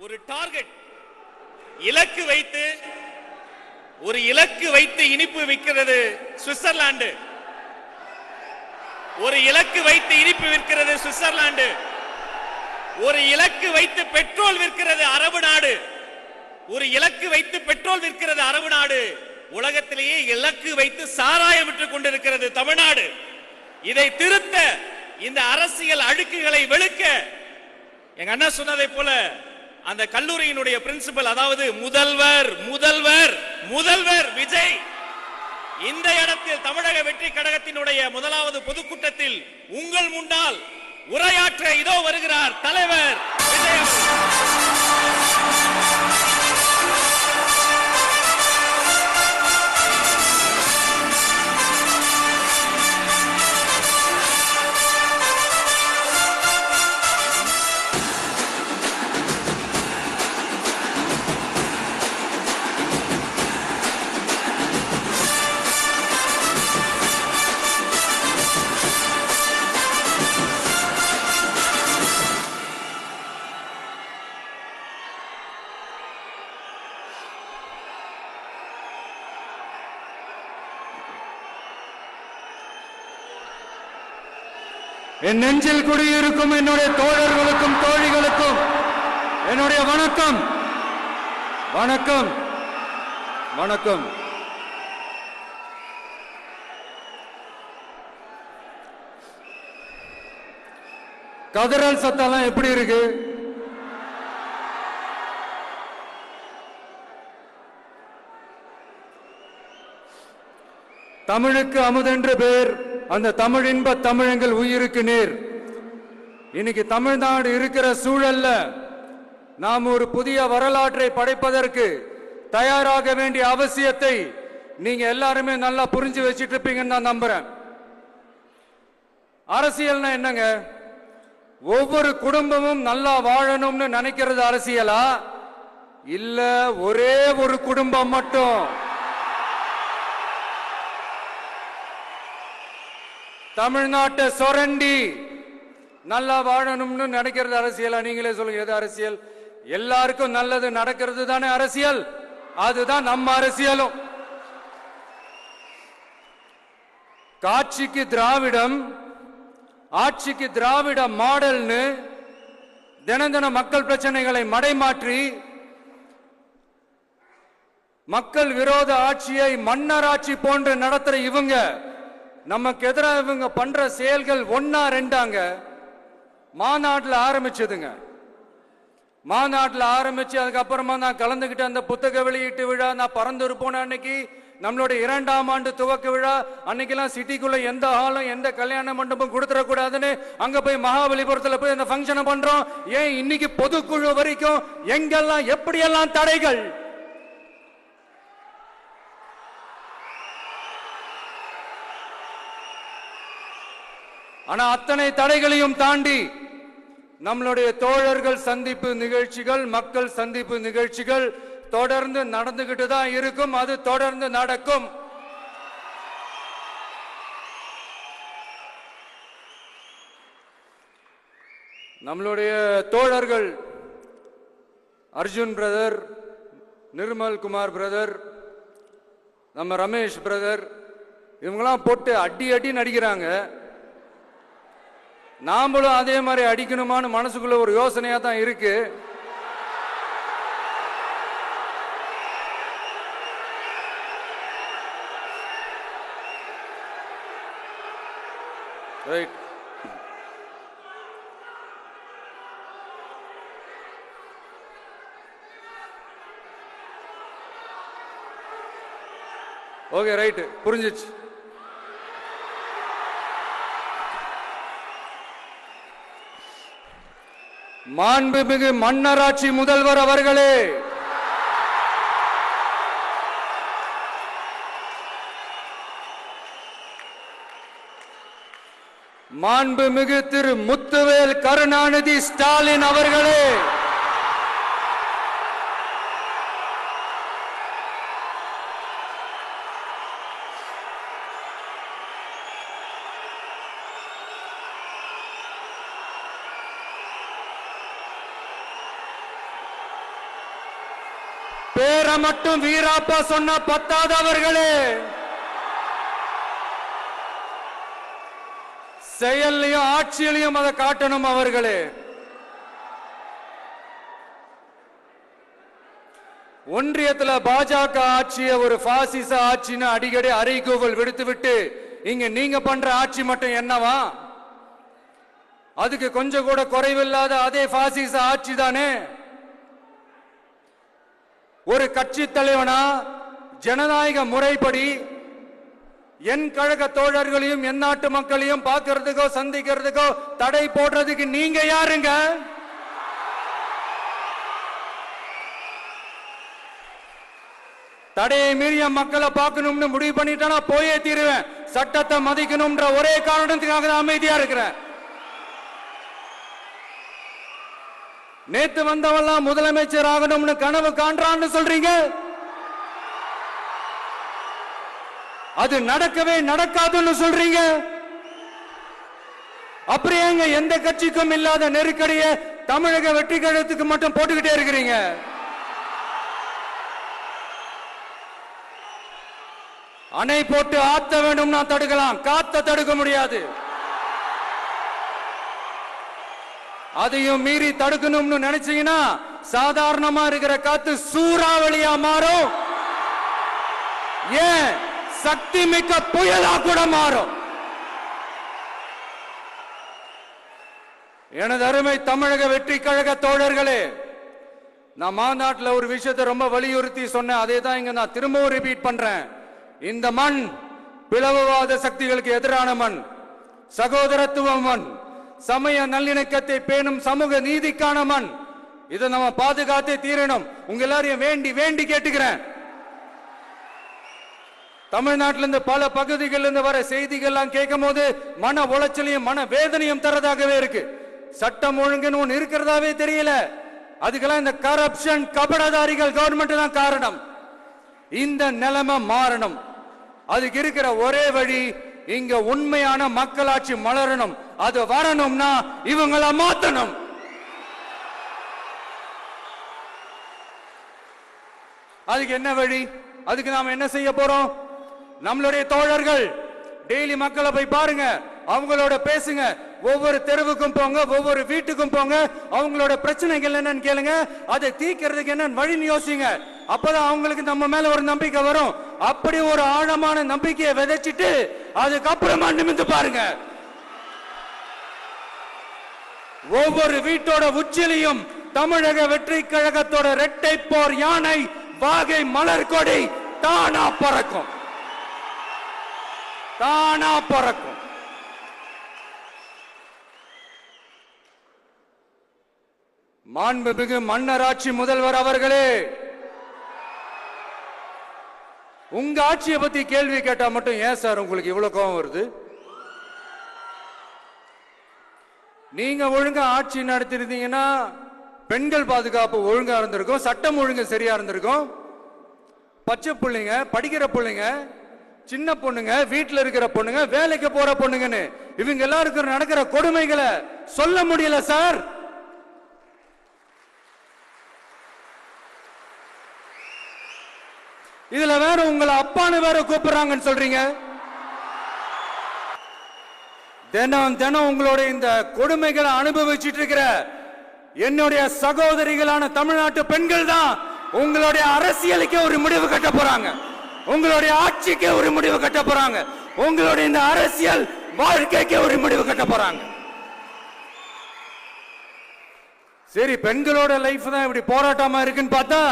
ஒரு டார்கெட் இலக்கு வைத்து இனிப்பு விற்கிறது சுவிட்சர்லாந்து. ஒரு இலக்கு வைத்து இனிப்பு விற்கிறது சுவிட்சர்லாந்து. ஒரு இலக்கு வைத்து பெட்ரோல் விற்கிறது அரபு நாடு. ஒரு இலக்கு வைத்து பெட்ரோல் விற்கிறது அரபு நாடு. உலகத்திலேயே இலக்கு வைத்து சாராயம் விற்றுக் கொண்டிருக்கிறது தமிழ்நாடு. இதை திருத்த, இந்த அரசியல் அழுக்குகளை வெளுக்க, எங்க அண்ணா சொன்னதை போல அந்த கல்லூரியினுடைய பிரின்சிபல், அதாவது முதல்வர் முதல்வர் முதல்வர் விஜய் இந்த இடத்தில் தமிழக வெற்றி கழகத்தினுடைய முதலாவது பொதுக்கூட்டத்தில் உங்கள் முன்னால் உரையாற்ற இதோ வருகிறார் தலைவர் விஜய். என் நெஞ்சில் குடியிருக்கும் என்னுடைய தோழர்களுக்கும் தோழிகளுக்கும் என்னுடைய வணக்கம் வணக்கம் வணக்கம். கதறல் சத்தம்லாம் எப்படி இருக்கு? தமிழுக்கு அமுதென்று பேர், அந்த தமிழ் இன்ப தமிழங்கள் உயிருக்கு நேர். இன்னைக்கு தமிழ்நாடு இருக்கிற சூழல்ல நாம் ஒரு புதிய வரலாற்றை படைப்பதற்கு தயாராக வேண்டிய அவசியத்தை நீங்க எல்லாருமே நல்லா புரிஞ்சு வச்சிட்டு இருப்பீங்கன்னு நான் நம்புறேன். அரசியல்னா என்னங்க? ஒவ்வொரு குடும்பமும் நல்லா வாழணும்னு நினைக்கிறது அரசியலா? இல்ல ஒரே ஒரு குடும்பம் மட்டும் தமிழ்நாட்டை சுரண்டி நல்லா வாழணும்னு நினைக்கிறது அரசியலா? நீங்களே சொல்லுங்க, எது அரசியல்? எல்லாருக்கும் நல்லது நடக்கிறது தானே அரசியல். அதுதான் நம்ம அரசியலும். காட்சிக்கு திராவிடம், ஆட்சிக்கு திராவிட மாடல்னு தினம் தினம் மக்கள் பிரச்சனைகளை மடைமாற்றி மக்கள் விரோத ஆட்சியை மன்னராட்சி போன்று நடத்துற இவங்க, நமக்கு எதிராக இவங்க பண்ற செயல்கள் ஒன்னா ரெண்டாங்க. மாநாட்டில் ஆரம்பிச்சதுங்க. மாநாட்டில் ஆரம்பிச்சு அதுக்கப்புறமா நான் கலந்துகிட்ட அந்த புத்தக வெளியீட்டு விழா, நான் பறந்து போன அன்னைக்கு நம்மளுடைய 2ஆம் ஆண்டு துவக்க விழா அன்னைக்கெல்லாம் சிட்டிக்குள்ள எந்த ஹாலும் எந்த கல்யாண மண்டபம் கொடுத்துடக்கூடாதுன்னு அங்க போய் மகாபலிபுரத்தில் போய் அந்த ஃபங்க்ஷனை பண்றோம். ஏன் இன்னைக்கு பொதுக்குழு வரைக்கும் எங்கெல்லாம் எப்படியெல்லாம் தடைகள்? ஆனா அத்தனை தடைகளையும் தாண்டி நம்மளுடைய தோழர்கள் சந்திப்பு நிகழ்ச்சிகள், மக்கள் சந்திப்பு நிகழ்ச்சிகள் தொடர்ந்து நடந்துகிட்டு தான் இருக்கும். அது தொடர்ந்து நடக்கும். நம்மளுடைய தோழர்கள் அர்ஜுன் பிரதர், நிர்மல் குமார் பிரதர், நம்ம ரமேஷ் பிரதர், இவங்கெல்லாம் போட்டு அடி அடி நடிக்கிறாங்க. நாமளும் அதே மாதிரி அடிக்கணுமான்னு மனசுக்குள்ள ஒரு யோசனையா தான் இருக்கு. ரைட். ஓகே, ரைட், புரிஞ்சிச்சு. மாண்புமிகு மன்னராட்சி முதல்வர் அவர்களே, மாண்புமிகு திரு முத்துவேல் கருணாநிதி ஸ்டாலின் அவர்களே, பேரை மட்டும் வீராப்பா சொன்ன பத்தாதவர்களே, செயல்லையும் ஆட்சியிலையும் அதை காட்டணும் அவர்களே. ஒன்றியத்துல பாஜக ஆட்சியை ஒரு பாசிச ஆட்சின்னு அடிக்கடி அறைகூவல் விடுத்துவிட்டு இங்க நீங்க பண்ற ஆட்சி மட்டும் என்னவா? அதுக்கு கொஞ்சம் கூட குறைவில்லாத அதே பாசிச ஆட்சி தானே. ஒரு கட்சி தலைவனா ஜனநாயக முறைப்படி என் கழக தோழர்களையும் என் நாட்டு மக்களையும் பார்க்கிறதுக்கோ சந்திக்கிறதுக்கோ தடை போடுறதுக்கு நீங்க யாருங்க? தடையை மீறிய மக்களை பார்க்கணும்னு முடிவு பண்ணிட்டா போயே தீருவேன். சட்டத்தை மதிக்கணும்ன்ற ஒரே காரணத்துக்காக தான் அமைதியா இருக்கிறேன். நேத்து வந்தவெல்லாம் முதலமைச்சர் ஆகணும்னு கனவு காண்றான்னு சொல்றீங்க. அது நடக்கவே நடக்காதுன்னு சொல்றீங்க. அப்படியேங்க எந்த கட்சிக்கும் இல்லாத நெருக்கடியை தமிழக வெற்றி கழகத்துக்கு மட்டும் போட்டுக்கிட்டே இருக்கிறீங்க. அணை போட்டு ஆத்த வேண்டும்னா தடுக்கலாம், காத்த தடுக்க முடியாது. அதையும் மீறி தடுக்கணும்னு நினைச்சீங்கன்னா சாதாரணமா இருக்கிற காத்து சூறாவளியா மாறும். ஏன் சக்தி மிக்க புயலா கூட மாறும். எனது அருமை தமிழக வெற்றி கழக தோழர்களே, நான் மாநாட்டில் ஒரு விஷயத்தை ரொம்ப வலியுறுத்தி சொன்னேன். அதே தான் இங்க நான் திரும்பவும் ரிப்பீட் பண்றேன். இந்த மண் பிளவுவாத சக்திகளுக்கு எதிரான மண், சகோதரத்துவ மண், சமய நல்லிணக்கத்தை பேணும் சமூக நீதிக்கான மண். இதை நம்ம பாதுகாத்தே தீரணும். உங்க எல்லாரையும் வேண்டி வேண்டி கேட்டுக்கிறேன். தமிழ்நாட்டிலிருந்து பல பகுதிகளிலிருந்து வர செய்திகள்லாம் கேட்கும் போது மன உளைச்சலையும் மன வேதனையும் தரதாகவே இருக்கு. சட்டம் ஒழுங்குன்னு ஒண்ணு இருக்கிறதாவே தெரியல. அதுக்கெல்லாம் இந்த கரப்ஷன் கபடதாரிகள் கவர்மெண்ட் தான் காரணம். இந்த நிலைமை மாறணும். அதுக்கு இருக்கிற ஒரே வழி, இங்க உண்மையான மக்களாட்சி மலரணும். அது வரணும்னா இவங்களை மாத்தணும். அதுக்கு என்ன வழி? அதுக்கு நாம என்ன செய்ய போறோம்? நம்மளுடைய தோழர்கள் டெய்லி மக்களை போய் பாருங்க, அவங்களோட பேசுங்க, ஒவ்வொரு தெருவுக்கும் போங்க, ஒவ்வொரு வீட்டுக்கும் போங்க, அவங்களோட பிரச்சனைகள் என்னன்னு கேளுங்க, அதை தீர்க்கிறதுக்கு என்ன வழின்னு யோசிங்க. அப்பதான் அவங்களுக்கு நம்ம மேல ஒரு நம்பிக்கை வரும். அப்படி ஒரு ஆழமான நம்பிக்கையை விதைச்சிட்டு அதுக்கப்புறமா நிமிந்து பாருங்க. ஒவ்வொரு வீட்டோட உச்சிலையும் தமிழக வெற்றி கழகத்தோட இரட்டை போர் யானை வாகை மலர் கொடி தானா பறக்கும், தானா பறக்கும். மாண்புமிகு மன்னராட்சி முதல்வர் அவர்களே, உங்க ஆட்சியை பத்தி கேள்வி கேட்டா மட்டும் ஏன் சார் உங்களுக்கு இவ்வளவு கோபம் வருது? நீங்க ஒழுங்கா ஆட்சி நடத்திருந்தீங்கன்னா பெண்கள் பாதுகாப்பு ஒழுங்கா இருந்திருக்கும், சட்டம் ஒழுங்கு சரியா இருந்திருக்கும். பச்சை பிள்ளைங்க, படிக்கிற பிள்ளைங்க, சின்ன பொண்ணுங்க, வீட்டுல இருக்கிற பொண்ணுங்க, வேலைக்கு போற பொண்ணுங்கன்னு இவங்க எல்லாருக்கும் நடக்கிற கொடுமைகளை சொல்ல முடியல சார். இதுல வேற உங்களை அப்பான்னு வேற கூப்பிடுறாங்கன்னு சொல்றீங்க. தினம் தினம் உங்களுடைய இந்த கொடுமைகளை அனுபவிச்சுட்டு இருக்கிற என்னுடைய சகோதரிகளான தமிழ்நாட்டு பெண்கள் தான் உங்களுடைய அரசியலுக்கு ஒரு முடிவு கட்ட போறாங்க, உங்களுடைய ஆட்சிக்கு ஒரு முடிவு கட்ட போறாங்க, உங்களுடைய இந்த அரசியல் வாழ்க்கைக்கு ஒரு முடிவு கட்ட போறாங்க. சரி, பெண்களோட லைஃப் தான் இப்படி போராட்டமா இருக்குன்னு பார்த்தா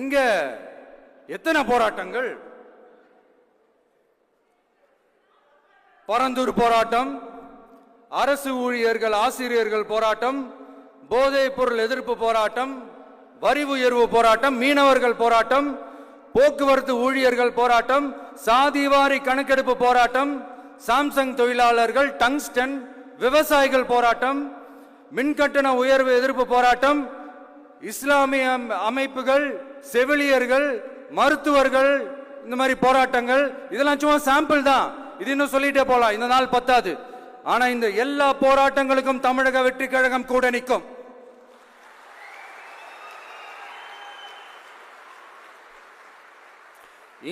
இங்க எத்தனை போராட்டங்கள்? பரந்தூர் போராட்டம், அரசு ஊழியர்கள் ஆசிரியர்கள் போராட்டம், போதைப் பொருள் எதிர்ப்பு போராட்டம், வரி உயர்வு போராட்டம், மீனவர்கள் போராட்டம், போக்குவரத்து ஊழியர்கள் போராட்டம், சாதிவாரி கணக்கெடுப்பு போராட்டம், சாம்சங் தொழிலாளர்கள், டங்ஸ்டன், விவசாயிகள் போராட்டம், மின்கட்டண உயர்வு எதிர்ப்பு போராட்டம், இஸ்லாமிய அமைப்புகள், செவிலியர்கள், மருத்துவர்கள், இந்த மாதிரி போராட்டங்கள். இதெல்லாம் சும்மா சாம்பிள் தான். இது இன்னும் சொல்லிட்டே போலாம், இந்த நாள் பத்தாது. ஆனா இந்த எல்லா போராட்டங்களுக்கும் தமிழக வெற்றி கழகம் கூட நிற்கும்.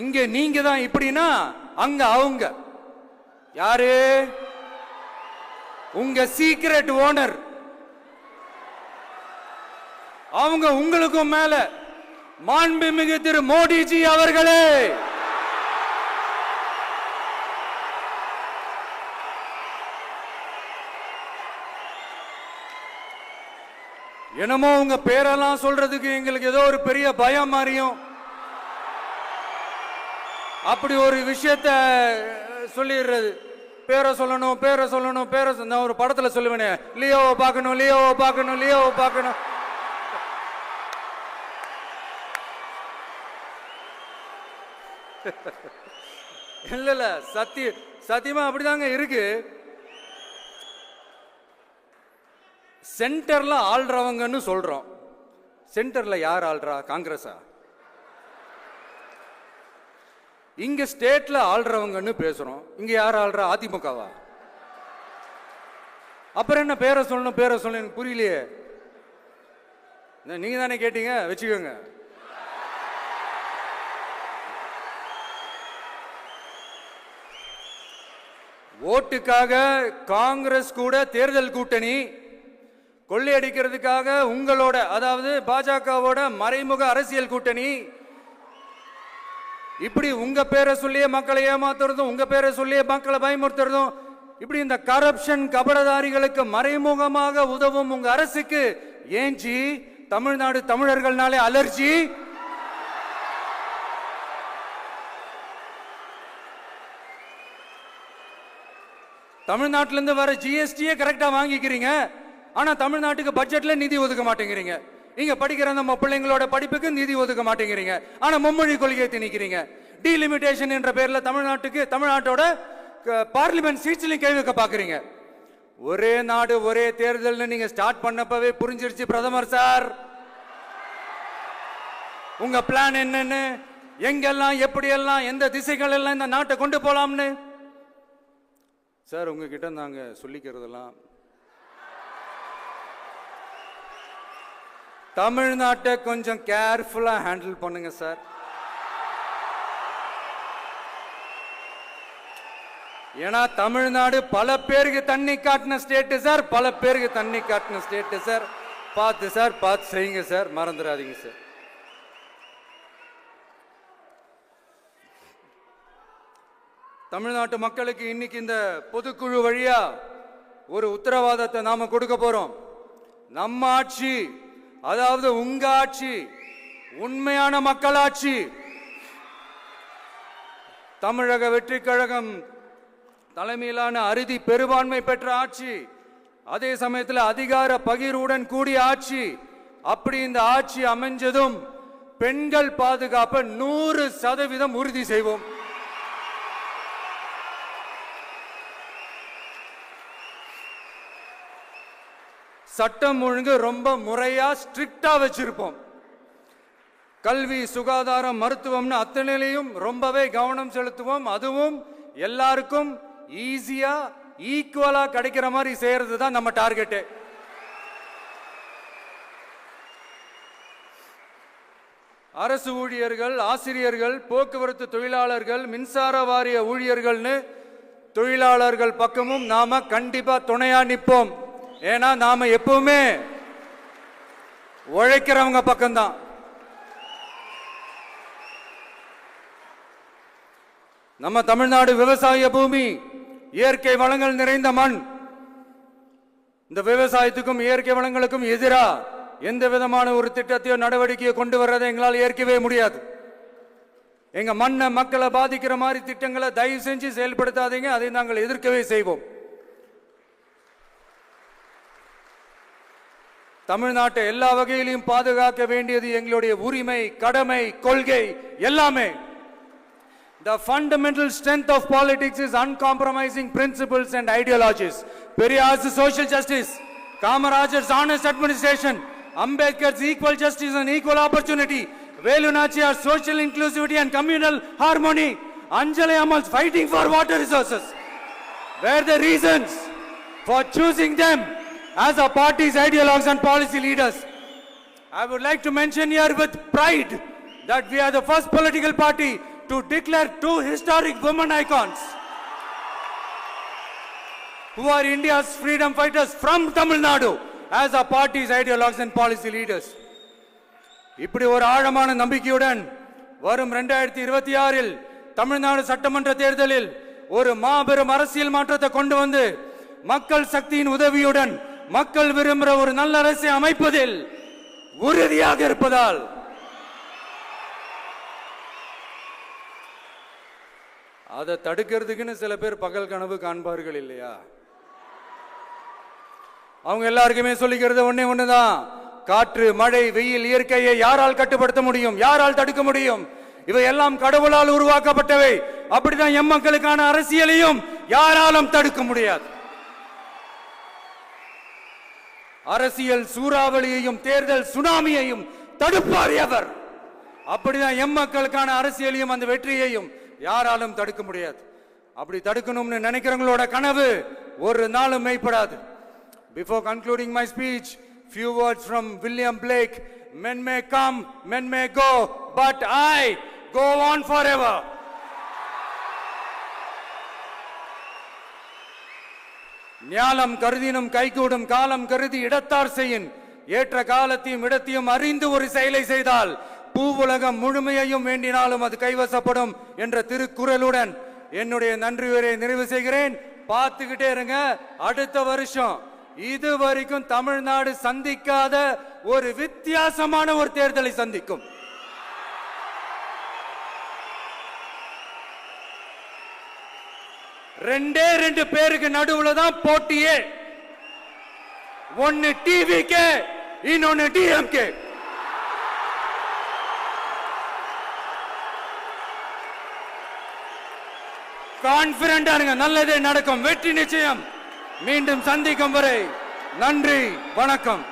இங்க நீங்க தான் இப்படின்னா அங்க அவங்க யாரு? உங்க சீக்ரெட் ஓனர். அவங்க உங்களுக்கும் மேல மாண்புமிகு திரு மோடிஜி அவர்களே, என்னமோ உங்க பேரெல்லாம் சொல்றதுக்கு எங்களுக்கு ஏதோ ஒரு பெரிய பயம் மாதிரியும் அப்படி ஒரு விஷயத்த சொல்லிடுறது. பேரை சொல்லணும், பேரை சொல்லணும், பேரை நான் ஒரு படத்துல சொல்லுவேனே, லியோவை பார்க்கணும், லியோவை பார்க்கணும், லியோவை பார்க்கணும். இல்ல இல்ல, சத்தியமா அப்படிதாங்க இருக்கு. சென்டர்ல ஆள்றவங்கன்னு சொல்றோம். சென்டர்ல யார் ஆள்றா? காங்கிரஸா? இங்க ஸ்டேட்ல ஆள்றவங்கன்னு பேசுறோம். இங்க யார் ஆள்றா? அதிமுகவா? அப்புறம் என்ன பேரை சொல்லணும், பேரை சொல்லணும்? எனக்கு புரியலையே. நீங்க தானே கேட்டீங்க, வச்சுக்கோங்க. ஓட்டுக்காக காங்கிரஸ் கூட தேர்தல் கூட்டணி, கொள்ளையடிக்கிறதுக்காக உங்களோட, அதாவது பாஜகவோட மறைமுக அரசியல் கூட்டணி, இப்படி உங்க பேரை சொல்லியே மக்களை ஏமாத்துறதும், உங்க பேரை சொல்லியே மக்களை பயமுறுத்துறதும், இப்படி இந்த கரப்ஷன் கபடதாரிகளுக்கு மறைமுகமாக உதவும் உங்க அரசுக்கு ஏஞ்சி தமிழ்நாடு தமிழர்கள்னாலே அலர்ஜி. தமிழ்நாட்டிலிருந்து வர ஜிஎஸ்டியே கரெக்டா வாங்கிக்கிறீங்க, ஆனா தமிழ்நாட்டுக்கு பட்ஜெட்ல நிதி ஒதுக்க மாட்டேங்கிறீங்க. இங்க படிக்கிற நம்ம பிள்ளைங்களோட படிப்புக்கு நிதி ஒதுக்க மாட்டேங்கிறீங்க, ஆனா மும்மொழி கொள்கையை திணிக்கிறீங்க. டீலிமிட்டேஷன் என்ற பேர்ல தமிழ்நாட்டோட பார்லிமெண்ட் சீட்ஸ்லயும் கை வைக்க பாக்குறீங்க. ஒரே நாடு ஒரே தேர்தல் நீங்க ஸ்டார்ட் பண்ணப்பவே புரிஞ்சிருச்சு பிரதமர் சார் உங்க பிளான் என்னன்னு, எங்கெல்லாம் எப்படியெல்லாம் எந்த திசைகள் எல்லாம் இந்த நாட்டை கொண்டு போலாம்னு. சார் உங்ககிட்ட நாங்க சொல்லிக்கிறதெல்லாம், தமிழ்நாட்டை கொஞ்சம் கேர்ஃபுல்லா ஹேண்டில் பண்ணுங்க சார். ஏன்னா தமிழ்நாடு பல பேருக்கு தண்ணி காட்டின ஸ்டேட் சார், பல பேருக்கு தண்ணி காட்டின ஸ்டேட் சார். பார்த்து செய்யுங்க சார், மறந்துடாதீங்க சார். தமிழ்நாட்டு மக்களுக்கு இன்னைக்கு இந்த பொதுக்குழு வழியா ஒரு உத்தரவாதத்தை நாம கொடுக்க போறோம். நம்ம ஆட்சி, அதாவது உங்க ஆட்சி, உண்மையான மக்களாட்சி, தமிழக வெற்றி கழகம் தலைமையிலான அறுதி பெரும்பான்மை பெற்ற ஆட்சி, அதே சமயத்தில் அதிகார பகிர்வுடன் கூடிய ஆட்சி. அப்படி இந்த ஆட்சி அமைஞ்சதும் பெண்கள் பாதுகாப்பை 100% உறுதி செய்வோம். சட்டம் ஒழுங்கு ரொம்ப முறையா ஸ்ட்ரிக்டா வச்சிருப்போம். கல்வி, சுகாதாரம், மருத்துவம்னு அத்தனையிலையும் ரொம்பவே கவனம் செலுத்துவோம். அதுவும் எல்லாருக்கும் ஈஸியா ஈக்குவலா கிடைக்கிற மாதிரி செய்யறது தான் நம்ம டார்கெட். அரசு ஊழியர்கள், ஆசிரியர்கள், போக்குவரத்து தொழிலாளர்கள், மின்சார வாரிய ஊழியர்கள்னு தொழிலாளர்கள் பக்கமும் நாம கண்டிப்பா துணையா நிற்போம். ஏன்னா நாம எப்பவுமே உழைக்கிறவங்க பக்கம்தான். நம்ம தமிழ்நாடு விவசாய பூமி, இயற்கை வளங்கள் நிறைந்த மண். இந்த விவசாயத்துக்கும் இயற்கை வளங்களுக்கும் எதிரா எந்த விதமான ஒரு திட்டத்தையோ நடவடிக்கையோ கொண்டு வர்றதை எங்களால் ஏற்கவே முடியாது. எங்க மண்ணை, மக்களை பாதிக்கிற மாதிரி திட்டங்களை தயவு செஞ்சு செயல்படுத்தாதீங்க. அதை நாங்கள் எதிர்க்கவே செய்வோம். தமிழ்நாட்டை எல்லா வகையிலும் பாதுகாக்க வேண்டியது எங்களுடைய உரிமை, கடமை, கொள்கை எல்லாமே. The fundamental strength of politics is uncompromising principles and ideologies. Periyar's social justice, Kamarajar's honest administration, Ambedkar's equal justice and equal opportunity, Velu Nachiyar's social inclusivity and communal harmony, Anjali Ammal's fighting for water resources were the reasons for choosing them as our party's ideologues and policy leaders. I would like to mention here with pride that we are the first political party to declare two historic women icons who are India's freedom fighters from Tamil Nadu as our party's ideologues and policy leaders. இப்படி ஒரு ஆழமான நம்பிக்கையுடன் வரும் 2026 தமிழ்நாடு சட்டமன்ற தேர்தலில் ஒரு மாபெரும் அரசியல் மாற்றத்தை கொண்டு வந்து மக்கள் சக்தியின் உதவியுடன் மக்கள் விரும்புகிற ஒரு நல்ல அரசை அமைப்பதில் உறுதியாக இருப்பதால் அதை தடுக்கிறதுக்குன்னு சில பேர் பகல் கனவு காண்பார்கள் இல்லையா? அவங்க எல்லாருக்குமே சொல்லிக்கிறது ஒண்ணுதான், காற்று மழை வெயில் இயற்கையை யாரால் கட்டுப்படுத்த முடியும், யாரால் தடுக்க முடியும்? இவை எல்லாம் கடவுளால் உருவாக்கப்பட்டவை. அப்படிதான் எம் மக்களுக்கான அரசியலையும் யாராலும் தடுக்க முடியாது. அரசியல் சூறாவளியையும் தேர்தல் சுனாமியையும் தடுப்பார் எவர். அப்படிதான் எம் மக்களுக்கான அரசியலையும் அந்த வெற்றியையும் யாராலும் தடுக்க முடியாது. அப்படி தடுக்கணும்னு நினைக்கிறவங்களோட கனவு ஒரு நாளும் மெய்ப்படாது. Before concluding my speech, few words from William Blake. Men may come, men may go, but I go on forever. ஞாலம் கருதினும் கைகூடும் காலம் கருதி இடத்தார் செய்யின் ஏற்ற காலத்தையும் இடத்தையும் அறிந்து ஒரு செயலை செய்தால் பூவுலகம் முழுமையையும் வேண்டினாலும் அது கைவசப்படும் என்ற திருக்குறளுடன் என்னுடைய நன்றியுரை நிறைவு செய்கிறேன். பார்த்துக்கிட்டே இருங்க, அடுத்த வருஷம் இது வரைக்கும் தமிழ்நாடு சந்திக்காத ஒரு வித்தியாசமான ஒரு தேர்தலை சந்திக்கும். ரெண்டே ரெண்டு பேருக்கு நடுவுல தான் போட்டியே. ஒன்னு டிவிகே, இன்னொன்னு டிஎம்கே. கான்பிடண்டா இருங்க, நல்லதே நடக்கும், வெற்றி நிச்சயம். மீண்டும் சந்திக்கும் வரை நன்றி, வணக்கம்.